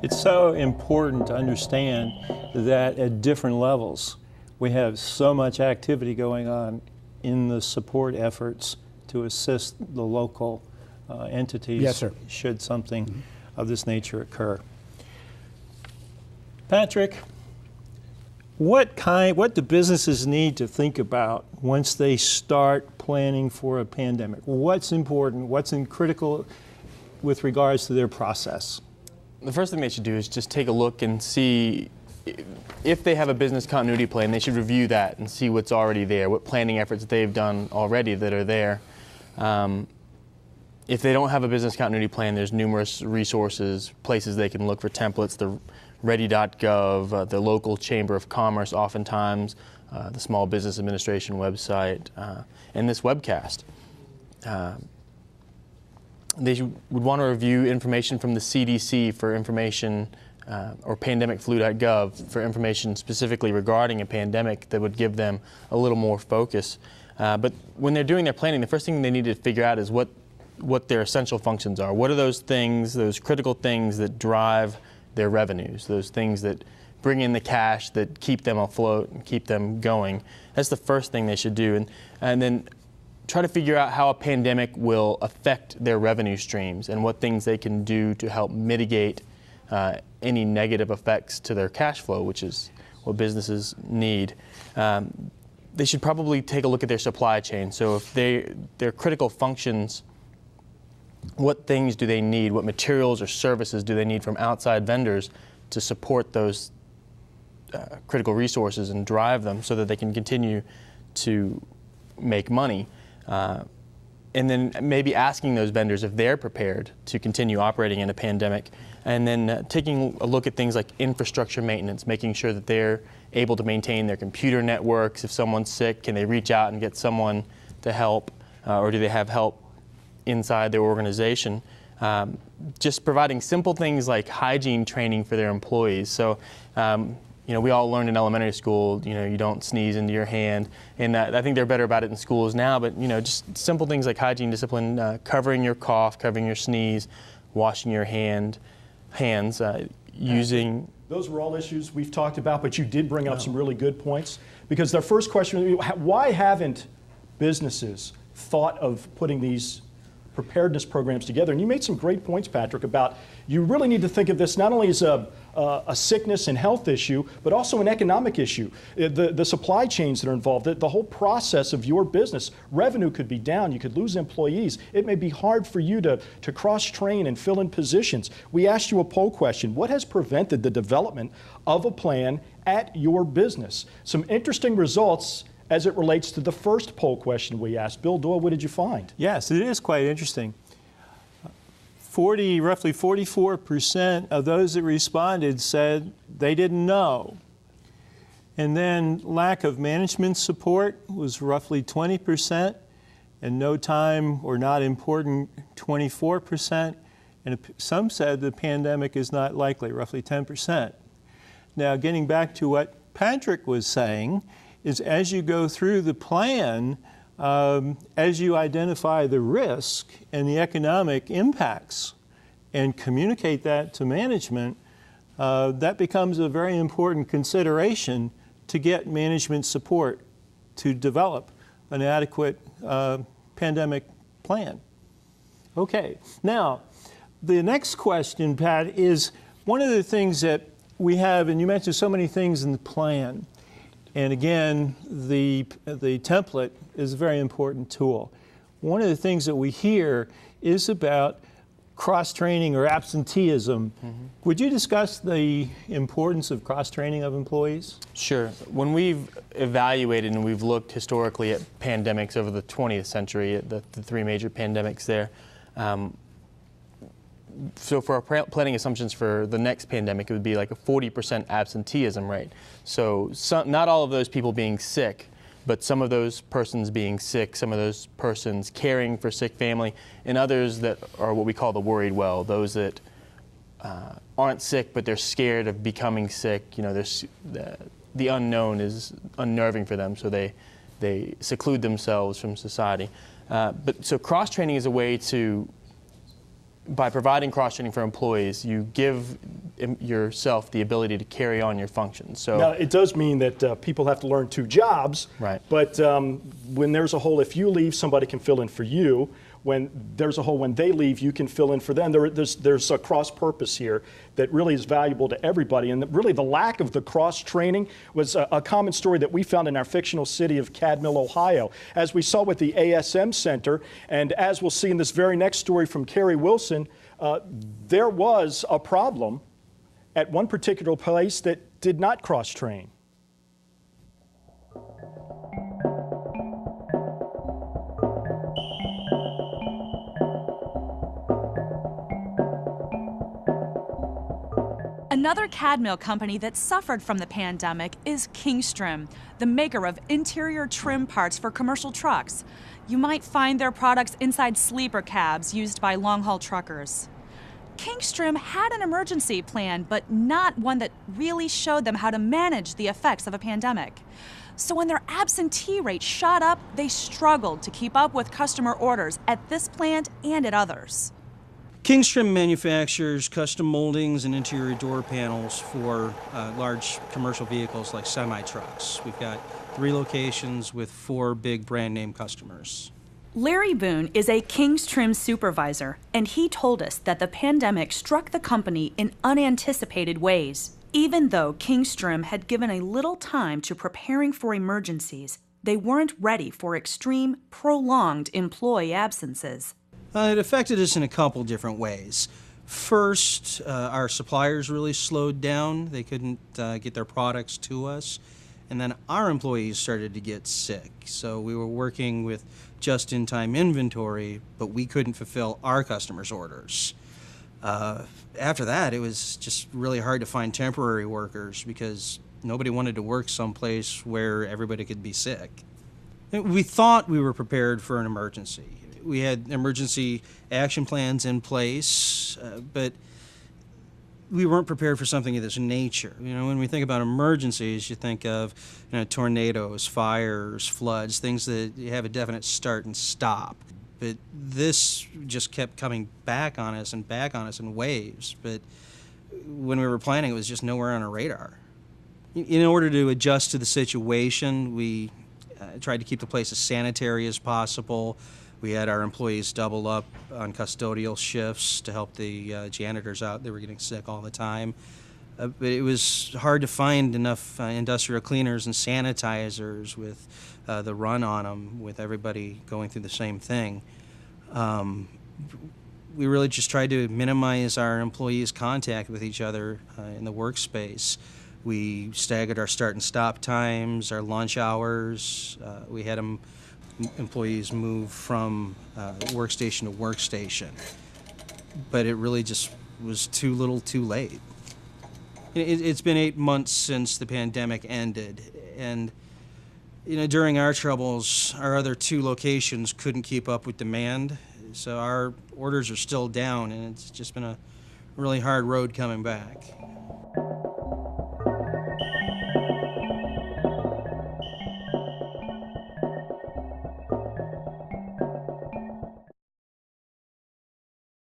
It's so important to understand that at different levels, we have so much activity going on in the support efforts to assist the local entities. Yes, sir. Should something of this nature occur. Patrick, what do businesses need to think about once they start planning for a pandemic? What's important? What's critical with regards to their process? The first thing they should do is just take a look and see if they have a business continuity plan. They should review that and see what's already there, what planning efforts they've done already that are there. If they don't have a business continuity plan, there's numerous resources, places they can look for templates, the ready.gov, the local Chamber of Commerce oftentimes, the Small Business Administration website, and this webcast. They would want to review information from the CDC for information, or pandemicflu.gov for information specifically regarding a pandemic that would give them a little more focus. But when they're doing their planning, the first thing they need to figure out is what their essential functions are. What are those things, those critical things that drive their revenues, those things that bring in the cash that keep them afloat and keep them going? That's the first thing they should do. And then try to figure out how a pandemic will affect their revenue streams and what things they can do to help mitigate any negative effects to their cash flow, which is what businesses need. They should probably take a look at their supply chain. So if their critical functions, what things do they need? What materials or services do they need from outside vendors to support those critical resources and drive them so that they can continue to make money? And then maybe asking those vendors if they're prepared to continue operating in a pandemic. And then taking a look at things like infrastructure maintenance, making sure that they're able to maintain their computer networks. If someone's sick, can they reach out and get someone to help? Or do they have help inside their organization? Just providing simple things like hygiene training for their employees. So, you know, we all learned in elementary school, you know, you don't sneeze into your hand. And I think they're better about it in schools now, but, you know, just simple things like hygiene discipline, covering your cough, covering your sneeze, washing your hands, using... Those were all issues we've talked about, but you did bring up some really good points. Because their first question, why haven't businesses thought of putting these preparedness programs together? And you made some great points, Patrick, about you really need to think of this not only as a sickness and health issue, but also an economic issue. The supply chains that are involved, the whole process of your business, revenue could be down, you could lose employees. It may be hard for you to cross-train and fill in positions. We asked you a poll question: what has prevented the development of a plan at your business? Some interesting results as it relates to the first poll question we asked. Bill Doyle, what did you find? Yes, it is quite interesting. Roughly 44% of those that responded said they didn't know. And then lack of management support was roughly 20%, and no time or not important, 24%. And some said the pandemic is not likely, roughly 10%. Now, getting back to what Patrick was saying, is as you go through the plan, as you identify the risk and the economic impacts and communicate that to management, that becomes a very important consideration to get management support to develop an adequate pandemic plan. Okay, now the next question, Pat, is one of the things that we have, and you mentioned so many things in the plan. And again, the template is a very important tool. One of the things that we hear is about cross-training or absenteeism. Mm-hmm. Would you discuss the importance of cross-training of employees? Sure. When we've evaluated and we've looked historically at pandemics over the 20th century, at the three major pandemics there, so for our planning assumptions for the next pandemic, it would be like a 40% absenteeism rate. So not all of those people being sick, but some of those persons being sick, some of those persons caring for sick family, and others that are what we call the worried well, those that aren't sick, but they're scared of becoming sick. You know, the unknown is unnerving for them, so they seclude themselves from society. But so cross-training is a way to, by providing cross-training for employees, you give yourself the ability to carry on your functions. So now, it does mean that people have to learn 2 jobs, right. But when there's a hole, if you leave, somebody can fill in for you. When there's a hole, when they leave, you can fill in for them. There's a cross-purpose here that really is valuable to everybody. And really the lack of the cross-training was a common story that we found in our fictional city of Cadmill, Ohio. As we saw with the ASM Center, and as we'll see in this very next story from Carrie Wilson, there was a problem at one particular place that did not cross-train. Another Cadmill company that suffered from the pandemic is Kingstrom, the maker of interior trim parts for commercial trucks. You might find their products inside sleeper cabs used by long-haul truckers. Kingstrom had an emergency plan, but not one that really showed them how to manage the effects of a pandemic. So when their absentee rate shot up, they struggled to keep up with customer orders at this plant and at others. Kingstrom manufactures custom moldings and interior door panels for large commercial vehicles like semi-trucks. We've got 3 locations with 4 big brand name customers. Larry Boone is a Kingstrom supervisor, and he told us that the pandemic struck the company in unanticipated ways. Even though Kingstrom had given a little time to preparing for emergencies, they weren't ready for extreme, prolonged employee absences. It affected us in a couple different ways. First, our suppliers really slowed down. They couldn't get their products to us. And then our employees started to get sick. So we were working with just-in-time inventory, but we couldn't fulfill our customers' orders. After that, it was just really hard to find temporary workers because nobody wanted to work someplace where everybody could be sick. We thought we were prepared for an emergency. We had emergency action plans in place, but we weren't prepared for something of this nature. You know, when we think about emergencies, you think of tornadoes, fires, floods, things that you have a definite start and stop. But this just kept coming back on us in waves. But when we were planning, it was just nowhere on our radar. In order to adjust to the situation, we tried to keep the place as sanitary as possible. We had our employees double up on custodial shifts to help the janitors out. They were getting sick all the time. But it was hard to find enough industrial cleaners and sanitizers with the run on them, with everybody going through the same thing. We really just tried to minimize our employees' contact with each other in the workspace. We staggered our start and stop times, our lunch hours. We had employees move from workstation to workstation. But it really just was too little too late. It's been 8 months since the pandemic ended, and during our troubles, our other 2 locations couldn't keep up with demand, so our orders are still down, and it's just been a really hard road coming back.